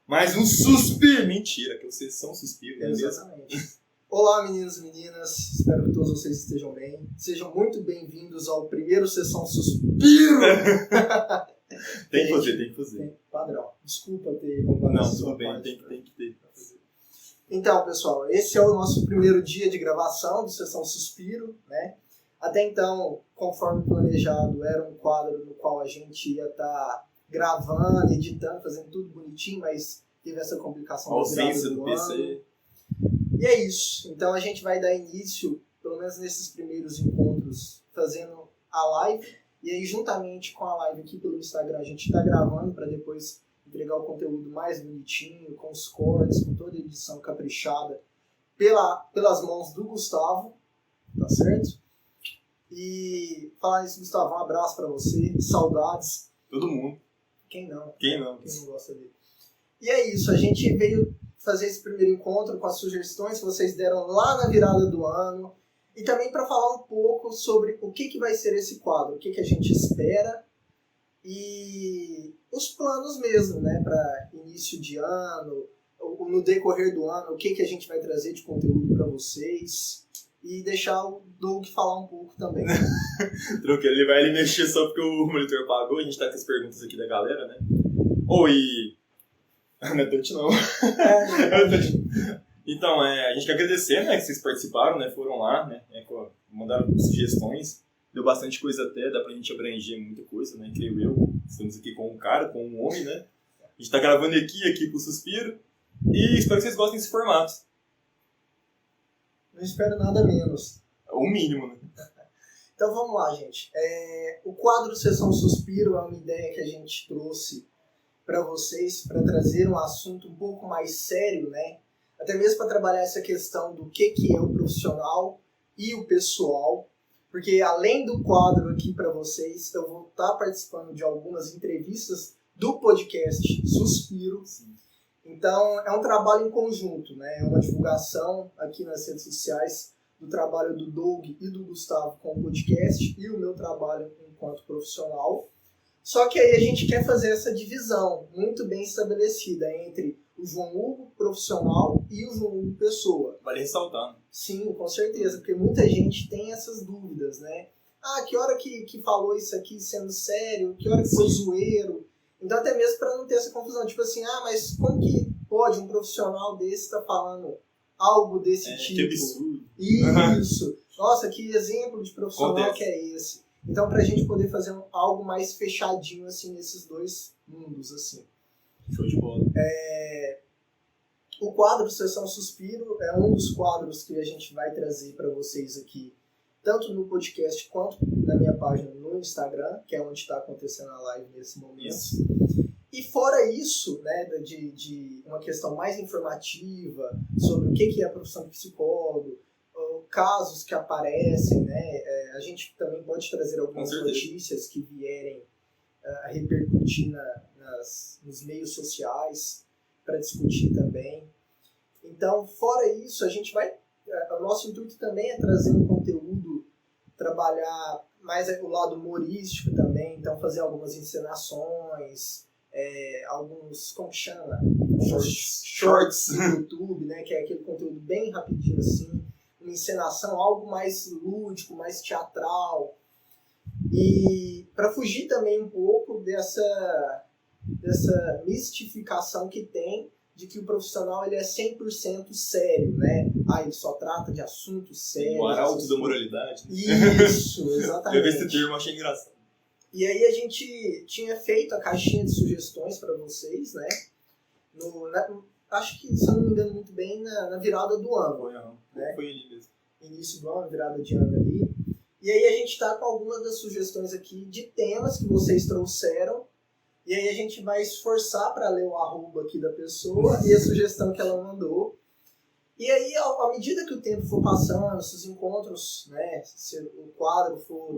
Mais um suspiro. Mentira, que vocês são suspiros, né? Exatamente. Olá, meninos e meninas. Espero que todos vocês estejam bem. Sejam muito bem-vindos ao primeiro Sessão Suspiro. Tem que fazer. Padrão. Desculpa ter... Não, tudo bem, tem que ter. Então, pessoal, esse é o nosso primeiro dia de gravação do Sessão Suspiro, né? Até então, conforme planejado, era um quadro no qual a gente ia estar gravando, editando, fazendo tudo bonitinho, mas teve essa complicação da ausência do PC. Ano. E é isso. Então a gente vai dar início, pelo menos nesses primeiros encontros, fazendo a live. E aí, juntamente com a live aqui pelo Instagram, a gente está gravando para depois entregar o conteúdo mais bonitinho, com os cortes, com toda a edição caprichada, pelas mãos do Gustavo, tá certo? E falar isso, Gustavo, um abraço para você, saudades. Todo mundo. Quem não? Quem não gosta dele. E é isso, a gente veio fazer esse primeiro encontro com as sugestões que vocês deram lá na virada do ano e também para falar um pouco sobre o que vai ser esse quadro, o que a gente espera e os planos mesmo, né, para início de ano, no decorrer do ano, o que a gente vai trazer de conteúdo para vocês e deixar o Doug falar um pouco também. Tranquilo, ele vai mexer só porque o monitor apagou, a gente tá com as perguntas aqui da galera, né? Oi! Não é touch não. Então, a gente quer agradecer, né, que vocês participaram, né, foram lá, né, mandaram sugestões, deu bastante coisa até, dá pra gente abranger muita coisa, né, creio eu. Estamos aqui com um cara, com um homem, né, a gente tá gravando aqui pro Suspiro, e espero que vocês gostem desse formato. Não espero nada menos. O mínimo, né. Então vamos lá, gente. O quadro Sessão Suspiro é uma ideia que a gente trouxe para vocês, para trazer um assunto um pouco mais sério, né? Até mesmo para trabalhar essa questão do que é o profissional e o pessoal, porque além do quadro aqui para vocês, eu vou estar participando de algumas entrevistas do podcast Suspiro. Sim. Então é um trabalho em conjunto, né? É uma divulgação aqui nas redes sociais do trabalho do Doug e do Gustavo com o podcast e o meu trabalho enquanto profissional. Só que aí a gente quer fazer essa divisão muito bem estabelecida entre o João Hugo profissional e o João Hugo pessoa. Vale ressaltar, né? Sim, com certeza, porque muita gente tem essas dúvidas, né? Ah, que hora que falou isso aqui sendo sério? Que hora que foi zoeiro? Então até mesmo para não ter essa confusão, tipo assim, mas como que pode um profissional desse estar falando algo desse tipo? Que absurdo. Isso. Nossa, que exemplo de profissional que é esse? Então, pra gente poder fazer algo mais fechadinho, assim, nesses dois mundos, assim. Show de bola. O quadro Sessão Suspiro é um dos quadros que a gente vai trazer para vocês aqui, tanto no podcast quanto na minha página no Instagram, que é onde está acontecendo a live nesse momento. Isso. E fora isso, né, de uma questão mais informativa sobre o que é a profissão de psicólogo, casos que aparecem, né? A gente também pode trazer algumas notícias que vierem a repercutir nos meios sociais para discutir também. Então, fora isso, a gente vai... O nosso intuito também é trazer um conteúdo, trabalhar mais o lado humorístico também, então fazer algumas encenações, alguns, como chama? Shorts no YouTube, né? Que é aquele conteúdo bem rapidinho assim, uma encenação, algo mais lúdico, mais teatral. E para fugir também um pouco dessa mistificação que tem de que o profissional ele é 100% sério, né? Ele só trata de assuntos sérios. O arauto da moralidade. Isso, exatamente. Eu vi esse termo, achei engraçado. E aí a gente tinha feito a caixinha de sugestões para vocês, né? Acho que, se eu não me engano muito bem, na virada do ano. Foi ali mesmo. Início do ano, virada de ano ali. E aí a gente está com algumas das sugestões aqui de temas que vocês trouxeram. E aí a gente vai esforçar para ler o arroba aqui da pessoa e a sugestão que ela mandou. E aí, à medida que o tempo for passando, se os encontros, né, se o quadro for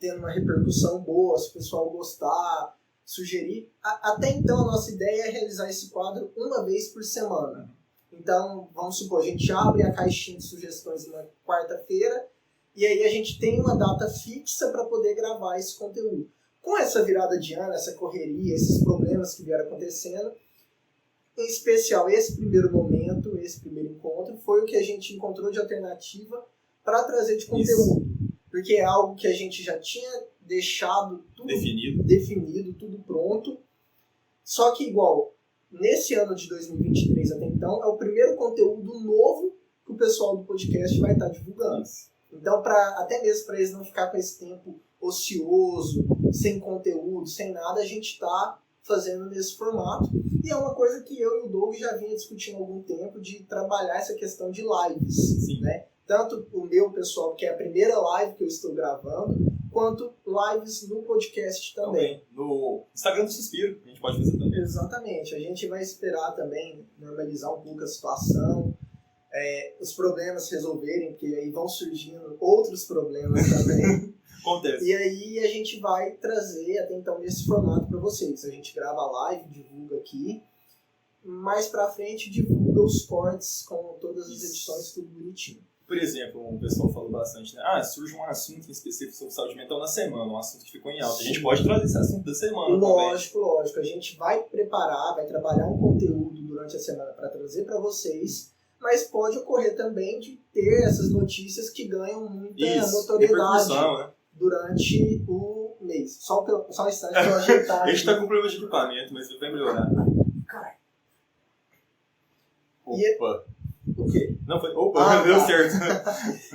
tendo uma repercussão boa, se o pessoal gostar, sugerir. Até então, a nossa ideia é realizar esse quadro uma vez por semana. Então, vamos supor, a gente abre a caixinha de sugestões na quarta-feira e aí a gente tem uma data fixa para poder gravar esse conteúdo. Com essa virada de ano, essa correria, esses problemas que vieram acontecendo, em especial, esse primeiro momento, esse primeiro encontro, foi o que a gente encontrou de alternativa para trazer de conteúdo. Porque é algo que a gente já tinha deixado tudo definido, tudo pronto. Só que, igual, nesse ano de 2023 até então, é o primeiro conteúdo novo que o pessoal do podcast vai estar divulgando. Então, até mesmo para eles não ficar com esse tempo ocioso, sem conteúdo, sem nada, a gente está fazendo nesse formato. E é uma coisa que eu e o Doug já vinha discutindo há algum tempo, de trabalhar essa questão de lives. Sim. Né? Tanto o meu pessoal, que é a primeira live que eu estou gravando, quanto lives no podcast também. No Instagram do Suspiro, a gente pode fazer também. Exatamente. A gente vai esperar também normalizar um pouco a situação, os problemas resolverem, porque aí vão surgindo outros problemas também. Acontece. E aí a gente vai trazer até então nesse formato para vocês. A gente grava a live, divulga aqui. Mais pra frente divulga os cortes com todas as edições, tudo bonitinho. Por exemplo, o pessoal falou bastante, né? Surge um assunto em específico sobre saúde mental na semana, um assunto que ficou em alta. A gente pode trazer esse assunto da semana lógico, também. Lógico. A gente vai preparar, vai trabalhar um conteúdo durante a semana para trazer para vocês, mas pode ocorrer também de ter essas notícias que ganham muita notoriedade, né? Durante o mês. Só um instante para eu ajeitar. A gente está com problema de equipamento, mas vai melhorar. Caralho. Opa! O quê? Não, foi. Opa, deu certo.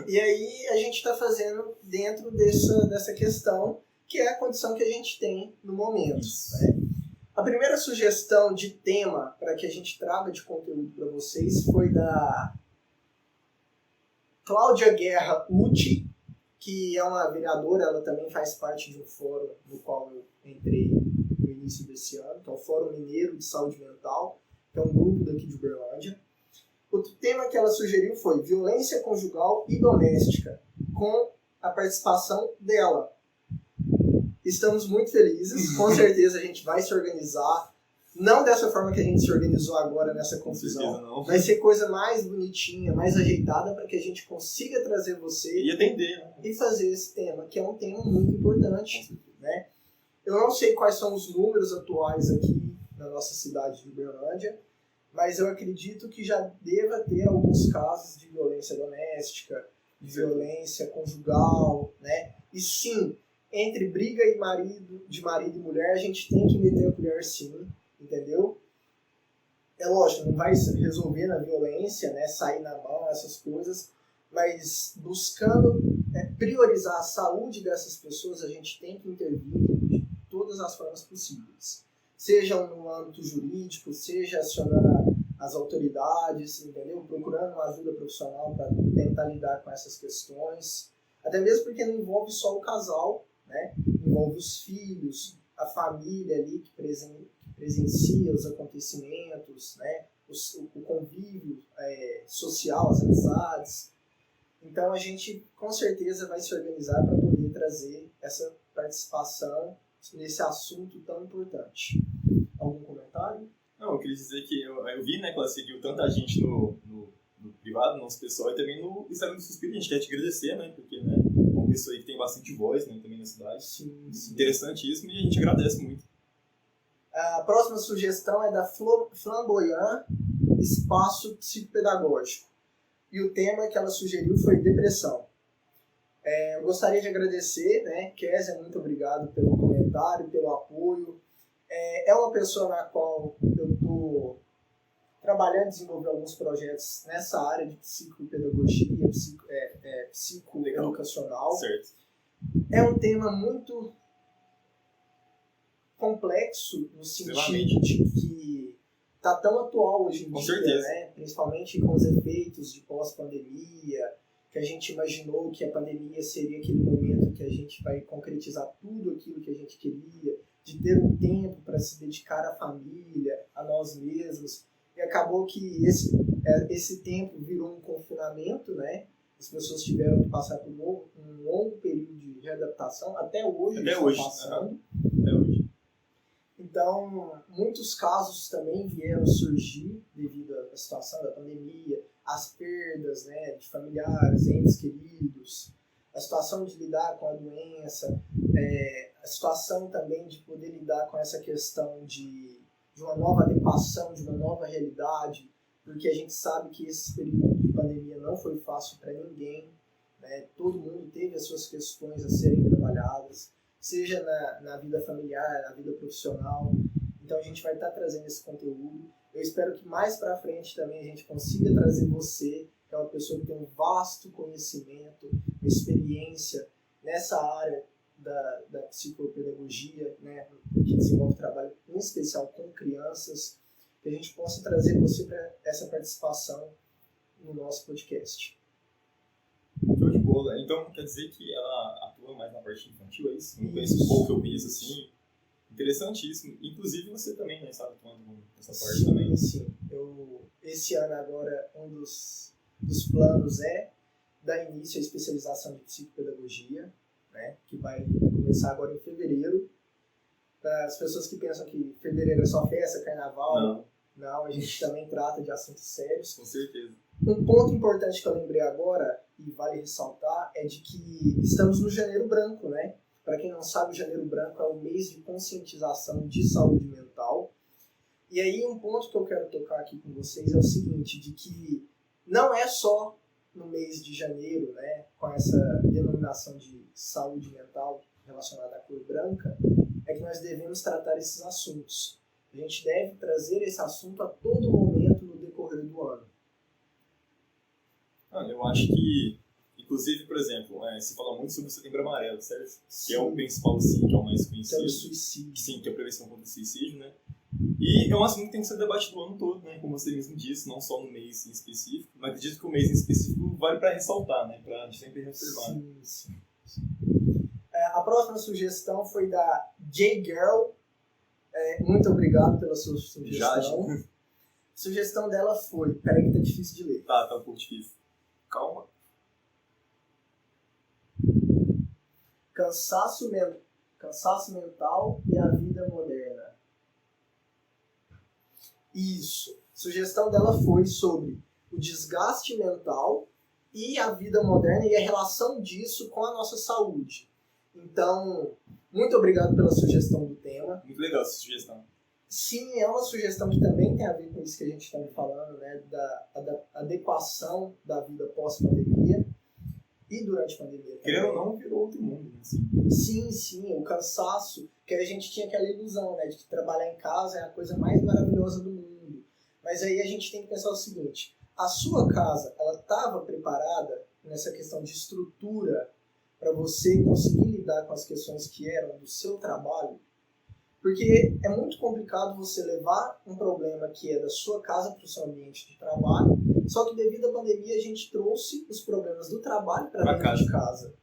E aí a gente está fazendo dentro dessa questão, que é a condição que a gente tem no momento. Né? A primeira sugestão de tema para que a gente traga de conteúdo para vocês foi da Cláudia Guerra Uti, que é uma vereadora, ela também faz parte de um fórum no qual eu entrei no início desse ano, que é o Fórum Mineiro de Saúde Mental, que é um grupo daqui de Uberlândia. O tema que ela sugeriu foi violência conjugal e doméstica, com a participação dela. Estamos muito felizes, com certeza a gente vai se organizar, não dessa forma que a gente se organizou agora nessa confusão, vai ser coisa mais bonitinha, mais ajeitada, para que a gente consiga trazer você e atender, né? E fazer esse tema, que é um tema muito importante. Né? Eu não sei quais são os números atuais aqui na nossa cidade de Uberlândia, mas eu acredito que já deva ter alguns casos de violência doméstica, de violência conjugal, né? E sim, entre briga de marido e mulher, a gente tem que meter a colher sim, entendeu? É lógico, não vai resolver na violência, né? Sair na mão, essas coisas, mas buscando priorizar a saúde dessas pessoas, a gente tem que intervir de todas as formas possíveis. Seja no âmbito jurídico, seja acionando as autoridades, entendeu? Procurando uma ajuda profissional para tentar lidar com essas questões. Até mesmo porque não envolve só o casal, né? Envolve os filhos, a família ali que presencia os acontecimentos, né? O convívio social, as amizades. Então a gente com certeza vai se organizar para poder trazer essa participação nesse assunto tão importante. Algum comentário? Não, eu queria dizer que eu vi, né, que ela seguiu tanta gente no privado, no nosso pessoal, e também no Instagram do Suspiro. A gente quer te agradecer, né, porque, né, é uma pessoa aí que tem bastante voz, né, também na cidade. Sim. Interessantíssimo, e a gente agradece muito. A próxima sugestão é da Flamboyant Espaço Psicopedagógico. E o tema que ela sugeriu foi depressão. Eu gostaria de agradecer, né, Kézia, muito obrigado pelo comentário, pelo apoio. É uma pessoa na qual eu estou trabalhando em desenvolver alguns projetos nessa área de psicopedagogia, psicoeducacional. Certo. É um tema muito complexo no sentido de que está tão atual hoje em com dia, certeza. Né? Principalmente com os efeitos de pós-pandemia, que a gente imaginou que a pandemia seria aquele momento que a gente vai concretizar tudo aquilo que a gente queria, de ter um tempo para se dedicar à família, a nós mesmos. E acabou que esse tempo virou um confinamento, né? As pessoas tiveram que passar por um longo período de readaptação, até hoje. Até hoje. Passando. Até hoje. Então, muitos casos também vieram surgir devido à situação da pandemia, as perdas, né, de familiares, entes queridos, a situação de lidar com a doença, a situação também de poder lidar com essa questão de de uma nova adequação, de uma nova realidade, porque a gente sabe que esse período de pandemia não foi fácil para ninguém, né? Todo mundo teve as suas questões a serem trabalhadas, seja na vida familiar, na vida profissional. Então a gente vai estar trazendo esse conteúdo. Eu espero que mais para frente também a gente consiga trazer você, que é uma pessoa que tem um vasto conhecimento, experiência nessa área da psicopedagogia, né, que desenvolve trabalho em especial com crianças, que a gente possa trazer você para essa participação no nosso podcast. Show de bola. Então quer dizer que ela atua mais na parte infantil, é isso? Eu não conheço um pouco, que eu conheço assim. Interessantíssimo. Inclusive você também, né, está atuando nessa parte também. Sim. Esse ano agora, um dos planos é dar início à especialização de psicopedagogia, né, que vai começar agora em fevereiro. Para as pessoas que pensam que fevereiro é só festa, carnaval, não, a gente também trata de assuntos sérios. Com certeza. Um ponto importante que eu lembrei agora, e vale ressaltar, é de que estamos no Janeiro Branco, né? Para quem não sabe, o Janeiro Branco é o mês de conscientização de saúde mental. E aí um ponto que eu quero tocar aqui com vocês é o seguinte, de que não é só no mês de janeiro, né, com essa denominação de saúde mental relacionada à cor branca, é que nós devemos tratar esses assuntos. A gente deve trazer esse assunto a todo momento no decorrer do ano. Eu acho que, inclusive, por exemplo, se fala muito sobre o Setembro Amarelo, certo? Sim. Que é o principal, sim, que é o mais conhecido. Que é o suicídio. Sim, que é a prevenção contra o suicídio, né? E é um assunto que tem que ser debatido o ano todo, né? Como você mesmo disse, não só no mês em específico, mas acredito que o mês em específico vale para ressaltar, né? Para a gente sempre reafirmar. Sim. A próxima sugestão foi da J-Girl. Muito obrigado pela sua sugestão. A sugestão dela foi... Peraí que tá difícil de ler. Tá um pouco difícil. Calma. Cansaço mental e a vida moderna. Isso. A sugestão dela foi sobre o desgaste mental e a vida moderna e a relação disso com a nossa saúde. Então, muito obrigado pela sugestão do tema. Muito legal essa sugestão. Sim, é uma sugestão que também tem a ver com isso que a gente estava falando, né, da adequação da vida pós-pandemia e durante a pandemia. Querendo ou não, virou outro mundo, né? Sim, o cansaço, que a gente tinha aquela ilusão, né, de que trabalhar em casa é a coisa mais maravilhosa do mundo. Mas aí a gente tem que pensar o seguinte, a sua casa, ela estava preparada nessa questão de estrutura para você conseguir lidar com as questões que eram do seu trabalho? Porque é muito complicado você levar um problema que é da sua casa para o seu ambiente de trabalho, só que devido à pandemia a gente trouxe os problemas do trabalho para dentro de casa.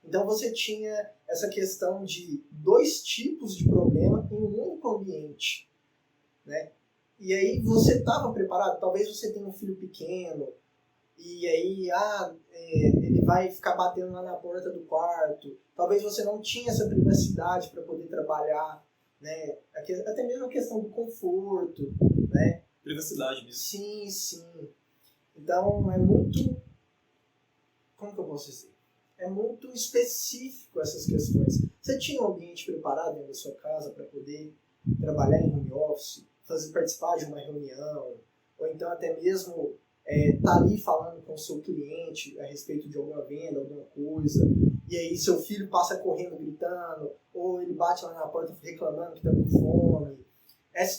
Então você tinha essa questão de 2 tipos de problema em um único ambiente, né? E aí você estava preparado? Talvez você tenha um filho pequeno, e aí ele vai ficar batendo lá na porta do quarto. Talvez você não tinha essa privacidade para poder trabalhar, né? Até mesmo a questão do conforto, né? Privacidade mesmo. Sim. Então é muito... Como que eu posso dizer? É muito específico essas questões. Você tinha um ambiente preparado dentro da sua casa para poder trabalhar em home office, participar de uma reunião, ou então até mesmo tá ali falando com o seu cliente a respeito de alguma venda, alguma coisa, e aí seu filho passa correndo gritando, ou ele bate lá na porta reclamando que tá com fome.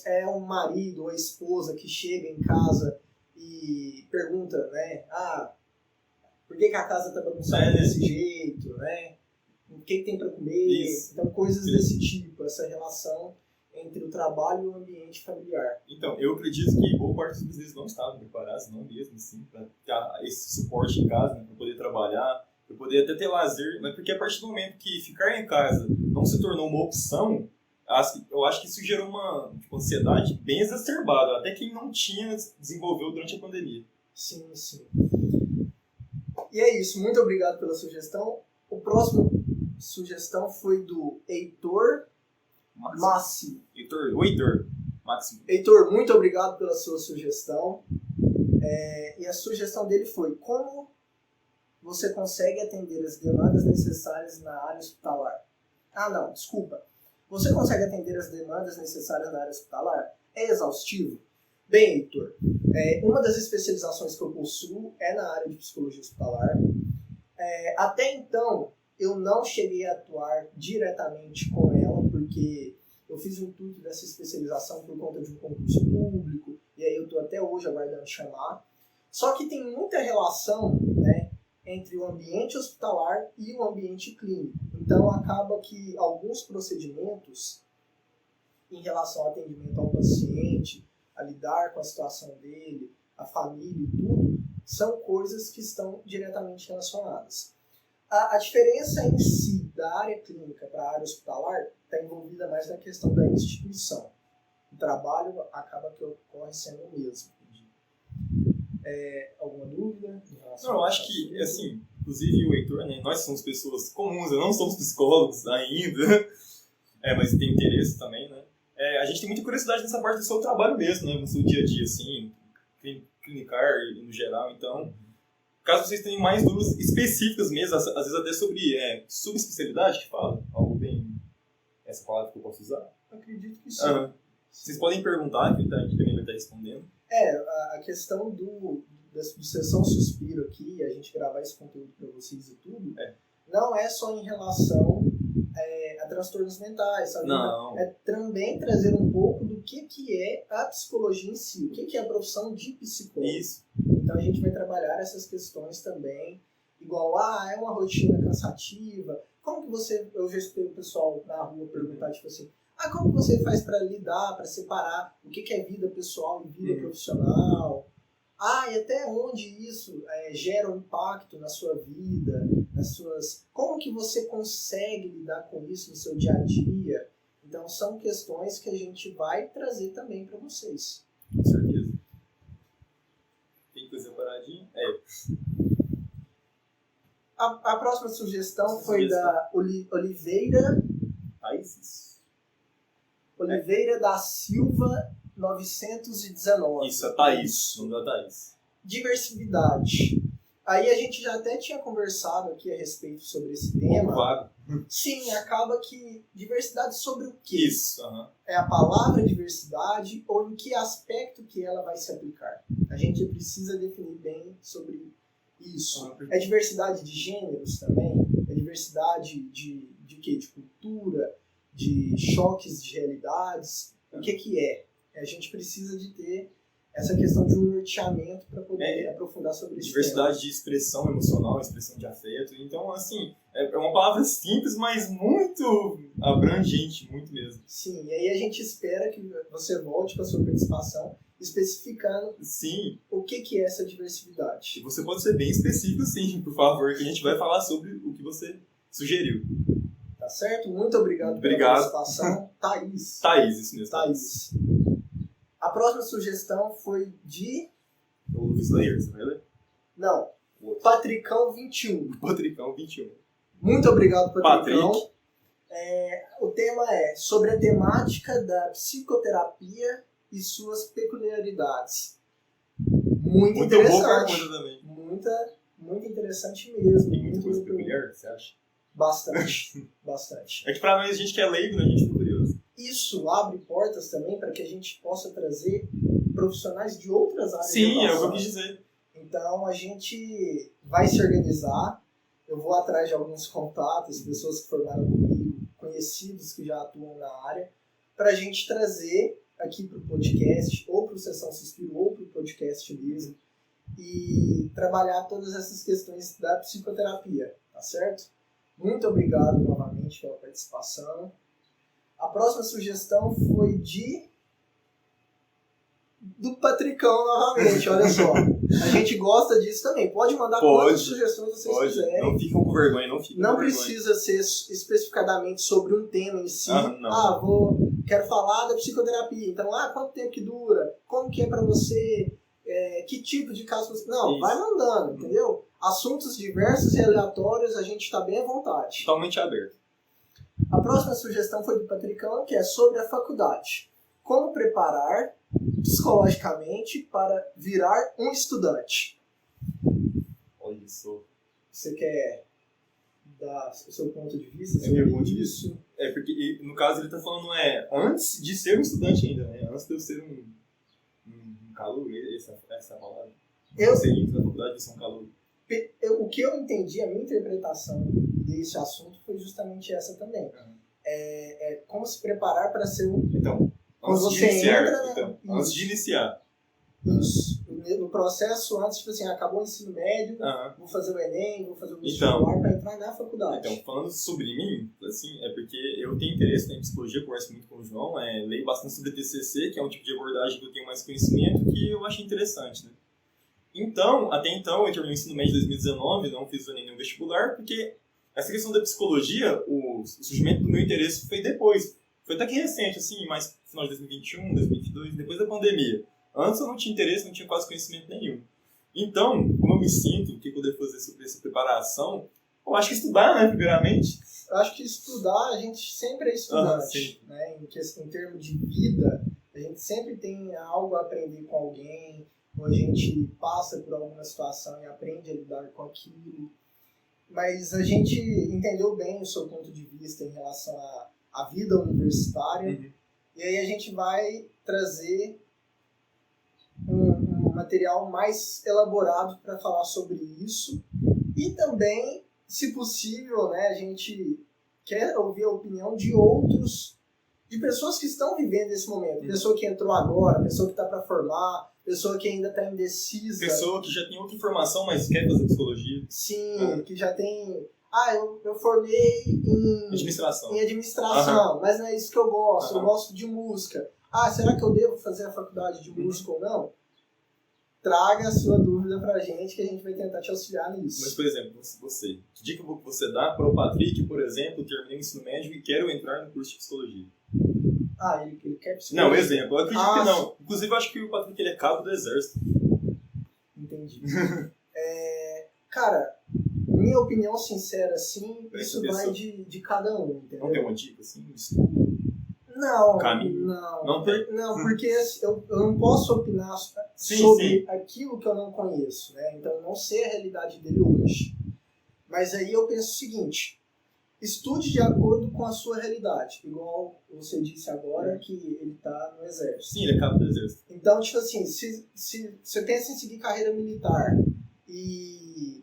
É um marido ou a esposa que chega em casa e pergunta, né, por que a casa tá bagunçada desse jeito, né? O que tem para comer? Isso. Então, coisas desse tipo, essa relação entre o trabalho e o ambiente familiar. Então, eu acredito que boa parte dos business não estavam preparados, não mesmo, assim, para ter esse suporte em casa, né, para poder trabalhar, para poder até ter lazer, mas porque a partir do momento que ficar em casa não se tornou uma opção, eu acho que isso gerou uma ansiedade bem exacerbada, até quem não tinha desenvolveu durante a pandemia. Sim. E é isso, muito obrigado pela sugestão. O próximo sugestão foi do Heitor Máximo. Heitor Máximo. Heitor, muito obrigado pela sua sugestão. E a sugestão dele foi: como você consegue atender as demandas necessárias na área hospitalar? Você consegue atender as demandas necessárias na área hospitalar? é exaustivo? Bem, Heitor, uma das especializações que eu possuo é na área de psicologia hospitalar. Até então, eu não cheguei a atuar diretamente com ela, porque eu fiz o intuito dessa especialização por conta de um concurso público, e aí eu estou até hoje aguardando chamar. Só que tem muita relação, né, entre o ambiente hospitalar e o ambiente clínico. Então, acaba que alguns procedimentos em relação ao atendimento ao paciente, a lidar com a situação dele, a família e tudo, são coisas que estão diretamente relacionadas. A diferença em si da área clínica para a área hospitalar está envolvida mais na questão da instituição. O trabalho acaba que ocorre sendo o mesmo. Alguma dúvida? Não, eu acho que, assim, inclusive o Heitor, né, nós somos pessoas comuns, não somos psicólogos ainda, mas tem interesse também, né? A gente tem muita curiosidade nessa parte do seu trabalho mesmo, né, no seu dia a dia, assim, clinicar no geral, então, caso vocês tenham mais dúvidas específicas mesmo, às vezes até sobre subespecialidade, que fala, algo bem, essa palavra que eu posso usar? Acredito que sim. Vocês podem perguntar, que a gente também vai estar respondendo. A questão do Sessão Suspiro aqui, a gente gravar esse conteúdo para vocês e tudo, não é só em relação a transtornos mentais, sabe? Não. É também trazer um pouco do que é a psicologia em si, o que é a profissão de psicólogo. Isso. Então a gente vai trabalhar essas questões também, igual, é uma rotina cansativa, como que você, eu já escutei o pessoal na rua perguntar, tipo assim, como você faz para lidar, para separar o que é vida pessoal e vida profissional? E até onde isso gera um impacto na sua vida, como que você consegue lidar com isso no seu dia a dia? Então são questões que a gente vai trazer também para vocês. Com certeza. Tem coisa paradinha? A próxima sugestão foi da Oliveira da Silva 919. Isso, a Thaís, o nome da Thaís. Diversidade. Aí a gente já até tinha conversado aqui a respeito sobre esse tema. Vago. Sim, acaba que diversidade sobre o quê? Isso. É a palavra diversidade ou em que aspecto que ela vai se aplicar? A gente precisa definir bem sobre isso. É diversidade de gêneros também? É diversidade de quê? De cultura? De choques de realidades? O que é? A gente precisa de ter essa questão de um norteamento para poder aprofundar sobre isso. Diversidade de expressão emocional, expressão de afeto. Então, assim, é uma palavra simples, mas muito abrangente, muito mesmo. Sim, e aí a gente espera que você volte com a sua participação especificando o que é essa diversidade. E você pode ser bem específico, sim, por favor, que a gente vai falar sobre o que você sugeriu. Tá certo? Muito obrigado pela participação. Thaís. Thaís, isso mesmo. Thaís. A próxima sugestão foi de... O Luiz Layer, você vai ler? Não. Patricão 21. Patricão 21. Muito obrigado, Patricão. O tema é sobre a temática da psicoterapia e suas peculiaridades. Muito interessante. Boa também. Muito interessante mesmo. Tem muita coisa peculiar, você acha? Bastante. Bastante. É que pra nós, a gente que é leigo, né? A gente fica curioso. Isso abre portas também para que a gente possa trazer profissionais de outras áreas. Sim, é o que eu quis dizer. Então a gente vai se organizar. Eu vou atrás de alguns contatos, pessoas que formaram comigo, conhecidos que já atuam na área, para a gente trazer aqui para o podcast, ou para o Sessão Suspiro, ou para o podcast mesmo, e trabalhar todas essas questões da psicoterapia, tá certo? Muito obrigado novamente pela participação. A próxima sugestão foi do Patricão novamente, olha só. A gente gosta disso também. Pode mandar quantas sugestões vocês quiserem. Não ficam com vergonha, não precisa ser especificadamente sobre um tema em si. Quero falar da psicoterapia. Então, quanto tempo que dura? Como que é pra você? Que tipo de caso você... Não, isso. Vai mandando, entendeu? Assuntos diversos e aleatórios, a gente está bem à vontade. Totalmente aberto. A próxima sugestão foi do Patricão, que é sobre a faculdade. Como preparar psicologicamente para virar um estudante. Olha isso. Você quer dar o seu ponto de vista É sobre meu ponto de isso. É, porque no caso ele tá falando antes de ser um estudante ainda, né? Antes de eu ser um calouro, essa é a palavra. Você entra na faculdade de ser um calouro. O que eu entendi, a minha interpretação desse assunto foi justamente essa também. Uhum. É como se preparar para ser um... Então, Quando antes de você iniciar. entra, Então, isso. antes de iniciar. Isso. No processo, antes, tipo assim, acabou o ensino médio, vou fazer o Enem, vou fazer o vestibular para entrar na faculdade. Então, falando sobre mim, assim, é porque eu tenho interesse em psicologia, converso muito com o João, leio bastante sobre TCC, que é um tipo de abordagem que eu tenho mais conhecimento, que eu achei interessante, né? Então, até então, eu terminei o ensino médio em 2019, não fiz o Enem no vestibular, porque essa questão da psicologia, o surgimento do meu interesse foi depois. Foi até que recente, assim, mais no final de 2021, 2022, depois da pandemia. Antes eu não tinha interesse, não tinha quase conhecimento nenhum. Então, como eu me sinto, o que eu devo fazer sobre essa preparação? Eu acho que estudar, né, primeiramente. Eu acho que estudar, a gente sempre é estudante. Né? Em termos de vida, a gente sempre tem algo a aprender com alguém, ou a gente passa por alguma situação e aprende a lidar com aquilo. Mas a gente entendeu bem o seu ponto de vista em relação à vida universitária. Uhum. E aí a gente vai trazer um material mais elaborado para falar sobre isso. E também, se possível, né, a gente quer ouvir a opinião de pessoas que estão vivendo esse momento. Pessoa que entrou agora, pessoa que está para formar, pessoa que ainda está indecisa. Pessoa que já tem outra informação, mas quer fazer psicologia. Sim, que já tem... eu formei em administração, mas não é isso que eu gosto. Eu gosto de música. Será que eu devo fazer a faculdade de música ou não? Traga a sua dúvida pra gente, que a gente vai tentar te auxiliar nisso. Mas, por exemplo, você, que dica você dá para o Patrick, por exemplo, terminei o ensino médio e quero entrar no curso de psicologia? Ele quer psicologia? Não, exemplo. Eu acredito que não. Inclusive, eu acho que o Patrick ele é cabo do exército. Entendi. Cara, minha opinião sincera, assim, isso vai de cada um, entendeu? Não tem uma dica, assim, estudo? Não, caminho? Não, porque eu não posso opinar sobre aquilo que eu não conheço, né? Então eu não sei a realidade dele hoje. Mas aí eu penso o seguinte: estude de acordo com a sua realidade. Igual você disse agora que ele está no exército. Sim, ele é cabo do exército. Então, tipo assim, se você pensa em seguir carreira militar e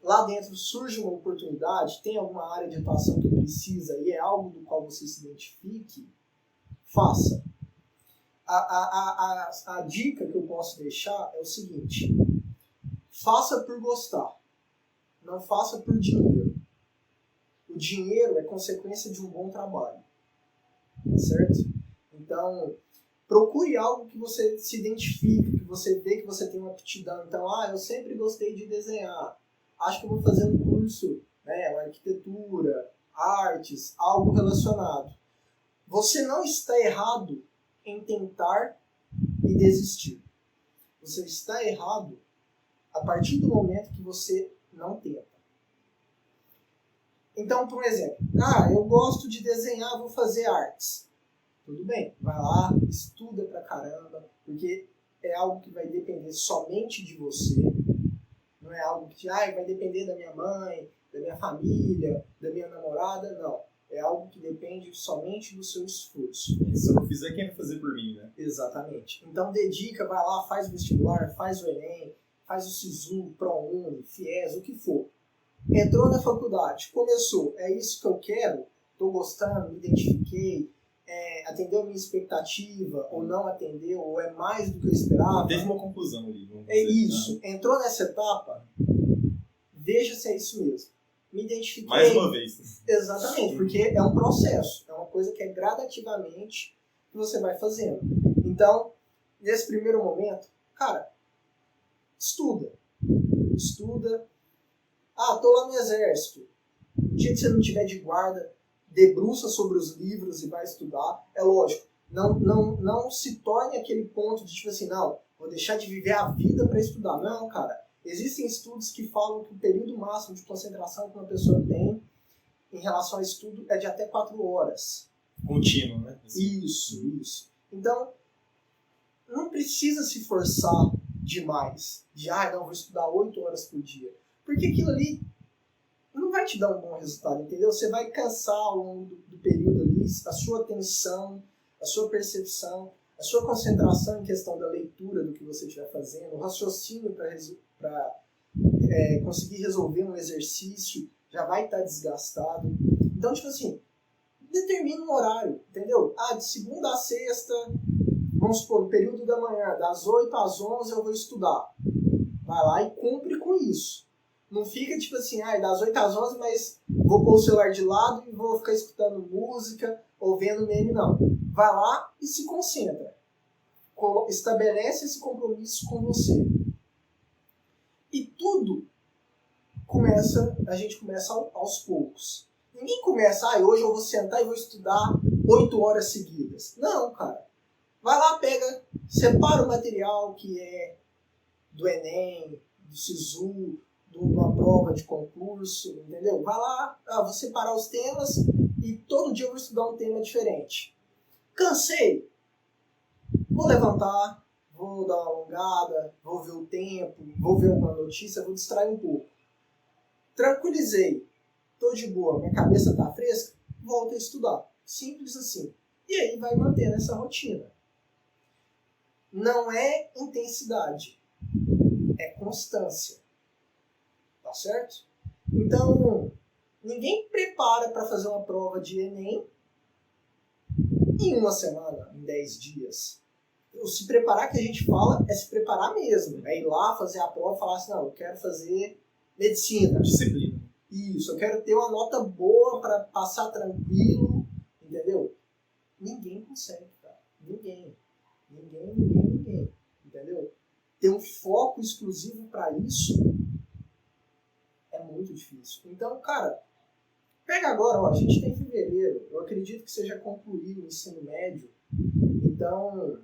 lá dentro surge uma oportunidade, tem alguma área de atuação que precisa e é algo do qual você se identifique, faça. A dica que eu posso deixar é o seguinte: faça por gostar, não faça por dinheiro. O dinheiro é consequência de um bom trabalho, certo? Então, procure algo que você se identifique, que você vê que você tem uma aptidão. Então, eu sempre gostei de desenhar, acho que eu vou fazer um curso, né, uma arquitetura, artes, algo relacionado. Você não está errado em tentar e desistir. Você está errado a partir do momento que você não tenta. Então, por exemplo, eu gosto de desenhar, vou fazer artes. Tudo bem, vai lá, estuda pra caramba, porque é algo que vai depender somente de você. Não é algo que vai depender da minha mãe, da minha família, da minha namorada, não. É algo que depende somente do seu esforço. Se eu não fizer, quem vai fazer por mim, né? Exatamente. Então dedica, vai lá, faz o vestibular, faz o Enem, faz o SISU, ProUni, FIES, o que for. Entrou na faculdade, começou, é isso que eu quero, estou gostando, me identifiquei, atendeu a minha expectativa, ou não atendeu, ou é mais do que eu esperava. Teve uma conclusão ali. Isso. Entrou nessa etapa, veja se é isso mesmo. Me identifiquei. Mais uma vez. Exatamente, porque é um processo, é uma coisa que é gradativamente que você vai fazendo. Então, nesse primeiro momento, cara, estuda. Tô lá no exército. O dia que você não tiver de guarda, debruça sobre os livros e vai estudar. É lógico, não se torne aquele ponto de tipo assim, não, vou deixar de viver a vida para estudar. Não, cara. Existem estudos que falam que o período máximo de concentração que uma pessoa tem em relação ao estudo é de até 4 horas. Contínuo, né? Isso. Então, não precisa se forçar demais. Vou estudar 8 horas por dia. Porque aquilo ali não vai te dar um bom resultado, entendeu? Você vai cansar ao longo do período ali, a sua atenção, a sua percepção, a sua concentração em questão da leitura do que você estiver fazendo, o raciocínio para conseguir resolver um exercício já vai estar desgastado. Então, tipo assim, determina um horário, entendeu? De segunda a sexta, vamos supor, no período da manhã, das 8 às 11 eu vou estudar. Vai lá e cumpre com isso. Não fica tipo assim, das 8 às 11, mas vou pôr o celular de lado e vou ficar escutando música ou vendo meme, não. Vai lá e se concentra. Estabelece esse compromisso com você. E tudo a gente começa aos poucos. Ninguém começa, hoje eu vou sentar e vou estudar 8 horas seguidas. Não, cara. Vai lá, separa o material que é do Enem, do SISU, de uma prova de concurso, entendeu? Vai lá, vou separar os temas e todo dia eu vou estudar um tema diferente. Cansei? Vou levantar, vou dar uma alongada, vou ver o tempo, vou ver uma notícia, vou distrair um pouco. Tranquilizei, tô de boa, minha cabeça tá fresca, volto a estudar. Simples assim. E aí vai mantendo essa rotina. Não é intensidade, é constância. Tá certo? Então, ninguém prepara para fazer uma prova de Enem em uma semana, em 10 dias. O se preparar que a gente fala é se preparar mesmo. É ir lá fazer a prova e falar assim, não, eu quero fazer medicina. Disciplina. Isso, eu quero ter uma nota boa para passar tranquilo, entendeu? Ninguém consegue, cara. Ninguém. Entendeu? Ter um foco exclusivo para isso é muito difícil. Então, cara, pega agora, a gente tem fevereiro, eu acredito que seja concluir o ensino médio, então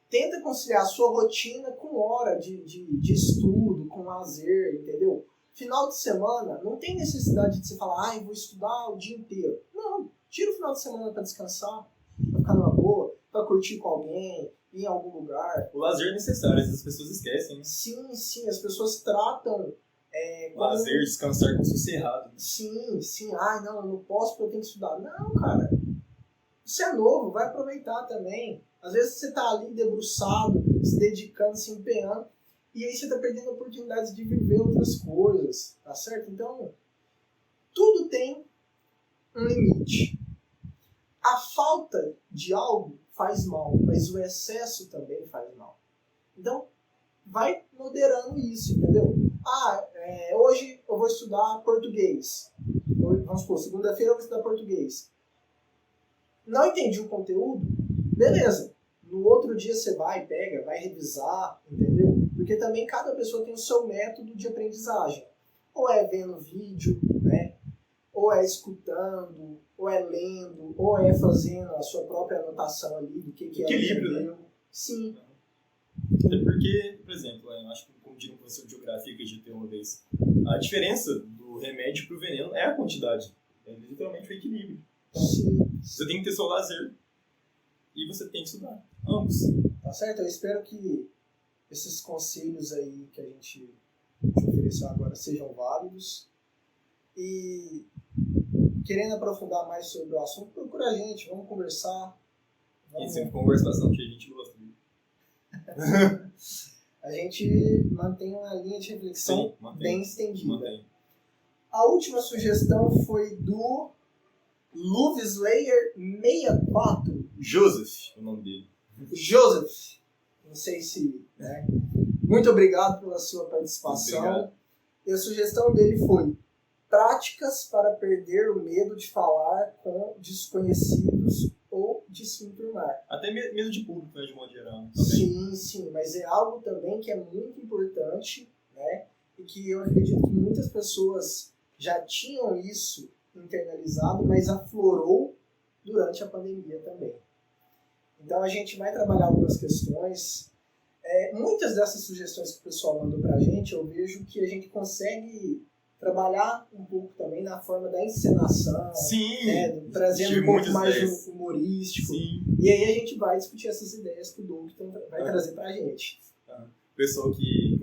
tenta conciliar a sua rotina com hora de estudo, com lazer, entendeu? Final de semana, não tem necessidade de você falar, vou estudar o dia inteiro. Não, tira o final de semana para descansar, para ficar numa boa, para curtir com alguém, ir em algum lugar. O lazer é necessário, as pessoas esquecem, né? Sim, as pessoas tratam lazer, descansar como se fosse errado. Sim. Não, eu não posso porque eu tenho que estudar. Não, cara. Você é novo, vai aproveitar também. Às vezes você tá ali debruçado, se dedicando, se empenhando, e aí você tá perdendo oportunidades de viver outras coisas, tá certo? Então, tudo tem um limite. A falta de algo faz mal, mas o excesso também faz mal. Então, vai moderando isso, entendeu? Hoje eu vou estudar português. Vamos supor, segunda-feira eu vou estudar português. Não entendi o conteúdo? Beleza. No outro dia você vai revisar, entendeu? Porque também cada pessoa tem o seu método de aprendizagem. Ou é vendo vídeo, né? Ou é escutando, ou é lendo, ou é fazendo a sua própria anotação ali do que é equilíbrio, né? Sim. Até porque, por exemplo, eu acho que, como diria um professor de geografia que a gente teve uma vez, a diferença do remédio pro veneno é a quantidade. É literalmente o equilíbrio. Então, você tem que ter seu lazer e você tem que estudar. Ambos. Tá certo? Eu espero que esses conselhos aí que a gente te ofereceu agora sejam válidos. E querendo aprofundar mais sobre o assunto, procura a gente, vamos conversar. E sempre conversação que a gente gosta. A gente mantém uma linha de reflexão bem estendida. Mantém. A última sugestão foi do Loveslayer 64. Joseph, o nome dele. Joseph. Não sei se... né? Muito obrigado pela sua participação. Obrigado. E a sugestão dele foi práticas para perder o medo de falar com desconhecidos ou de se enturmar. Até medo de público, né, de modo geral. Também. Sim, mas é algo também que é muito importante, né? E que eu acredito que muitas pessoas já tinham isso internalizado, mas aflorou durante a pandemia também. Então a gente vai trabalhar algumas questões. Muitas dessas sugestões que o pessoal mandou pra gente, eu vejo que a gente consegue trabalhar um pouco também na forma da encenação, Sim, né, trazendo um pouco mais humorístico. Sim. E aí a gente vai discutir essas ideias que o Doug vai trazer pra gente. Pessoa que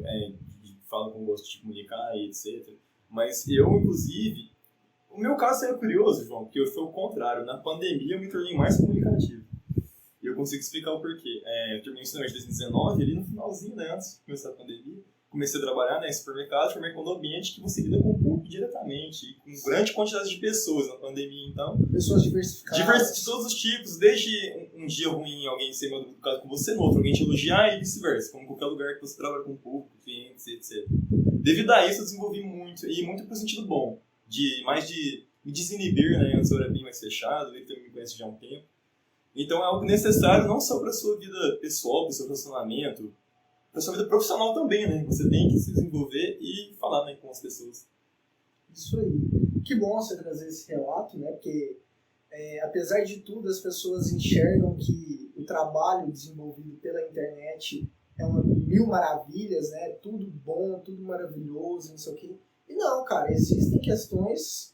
fala com gosto de comunicar e etc. Mas eu, inclusive, o meu caso é curioso, João, porque foi o contrário. Na pandemia eu me tornei mais comunicativo. E eu consigo explicar o porquê. Eu terminei o ensino médio em 2019, ali no finalzinho, né, antes de começar a pandemia. Comecei a trabalhar, né, em supermercado no ambiente que você lida com o público diretamente, e com grande quantidade de pessoas na pandemia, então. Pessoas diversificadas. De todos os tipos, desde um dia ruim alguém ser mal educado com você, no outro alguém te elogiar e vice-versa, como em qualquer lugar que você trabalha com o público, clientes, etc. Devido a isso eu desenvolvi muito, e muito pro sentido bom, de me desinibir, né, antes eu era bem mais fechado, ele também me conhece já há um tempo. Então é algo necessário não só para a sua vida pessoal, para o seu relacionamento, para a sua vida profissional também, né? Você tem que se desenvolver e falar, né, com as pessoas. Isso aí. Que bom você trazer esse relato, né? Porque, apesar de tudo, as pessoas enxergam que o trabalho desenvolvido pela internet é uma mil maravilhas, né? Tudo bom, tudo maravilhoso, não sei o quê. E não, cara, existem questões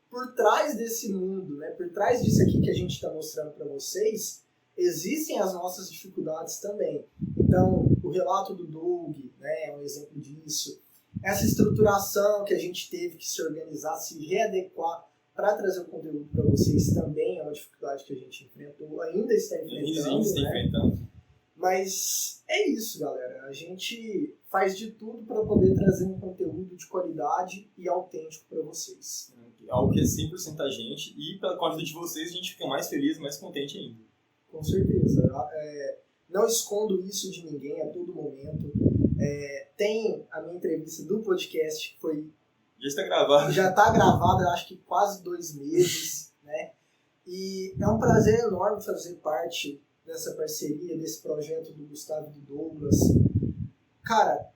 por trás desse mundo, né? Por trás disso aqui que a gente está mostrando para vocês, existem as nossas dificuldades também. Então, o relato do Doug, né, é um exemplo disso. Essa estruturação que a gente teve que se organizar, se readequar para trazer o conteúdo para vocês também é uma dificuldade que a gente enfrentou, ainda está enfrentando. Mas é isso, galera. A gente faz de tudo para poder trazer um conteúdo de qualidade e autêntico para vocês. Algo que é 100% a gente, e com a ajuda de vocês a gente fica mais feliz, mais contente ainda. Com certeza. Não escondo isso de ninguém a todo momento. Tem a minha entrevista do podcast que foi... Já está gravada. Já está gravada, acho que quase 2 meses, né? E é um prazer enorme fazer parte dessa parceria, desse projeto do Gustavo e do Douglas. Cara,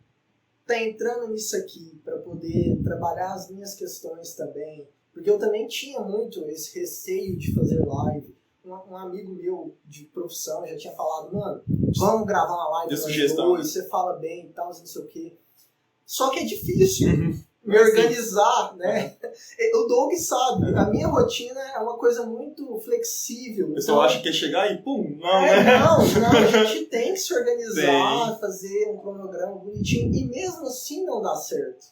tá entrando nisso aqui para poder trabalhar as minhas questões também, porque eu também tinha muito esse receio de fazer live. Um amigo meu de profissão já tinha falado, mano, vamos gravar uma live depois, você fala bem e tal, não sei o quê. Só que é difícil me organizar, né? O Doug sabe, a minha rotina é uma coisa muito flexível. O pessoal acha que é chegar e pum, não, Não, a gente tem que se organizar, fazer um cronograma bonitinho, e mesmo assim não dá certo.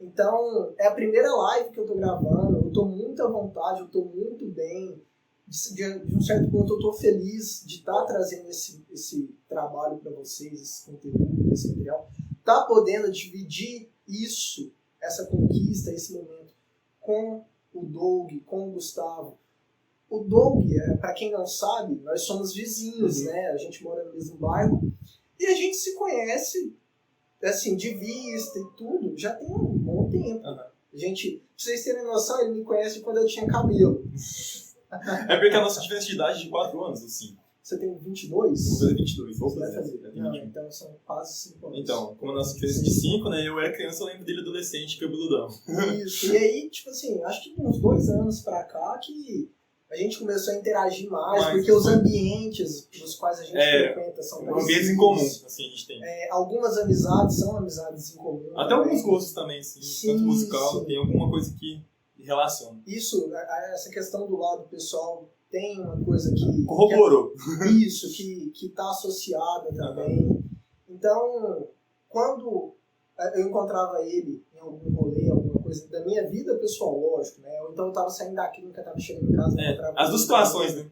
Então, é a primeira live que eu tô gravando, eu tô muito à vontade, eu tô muito bem. De um certo ponto eu tô feliz de estar trazendo esse trabalho para vocês, esse conteúdo, esse material. Tá podendo dividir isso, essa conquista, esse momento, com o Doug, com o Gustavo. O Doug, para quem não sabe, nós somos vizinhos, né? A gente mora no mesmo bairro e a gente se conhece, assim, de vista e tudo, já tem um bom tempo. A gente, pra vocês terem noção, ele me conhece quando eu tinha cabelo. É porque a nossa diferença de idade é de 4 anos, assim. Você tem 22? Vou fazer 22. Você vai fazer. Não, então são quase 5 anos. Então, como a nossa diferença de 5, né? Eu era criança, eu lembro dele adolescente, cabeludão. Isso. E aí, tipo assim, acho que uns 2 anos pra cá que a gente começou a interagir mais, porque os ambientes nos quais a gente frequenta são parecidos. Ambientes em comum, assim, a gente tem. Algumas amizades são amizades em comum. Até alguns gostos também, assim. Tanto musical, tem alguma coisa que relaciona. Isso, essa questão do lado pessoal tem uma coisa que... Corroborou. Isso, que tá associada também. Então, quando eu encontrava ele em algum rolê, alguma coisa da minha vida pessoal, lógico, né? Ou então eu tava saindo da clínica, tava chegando em casa... As duas situações, né?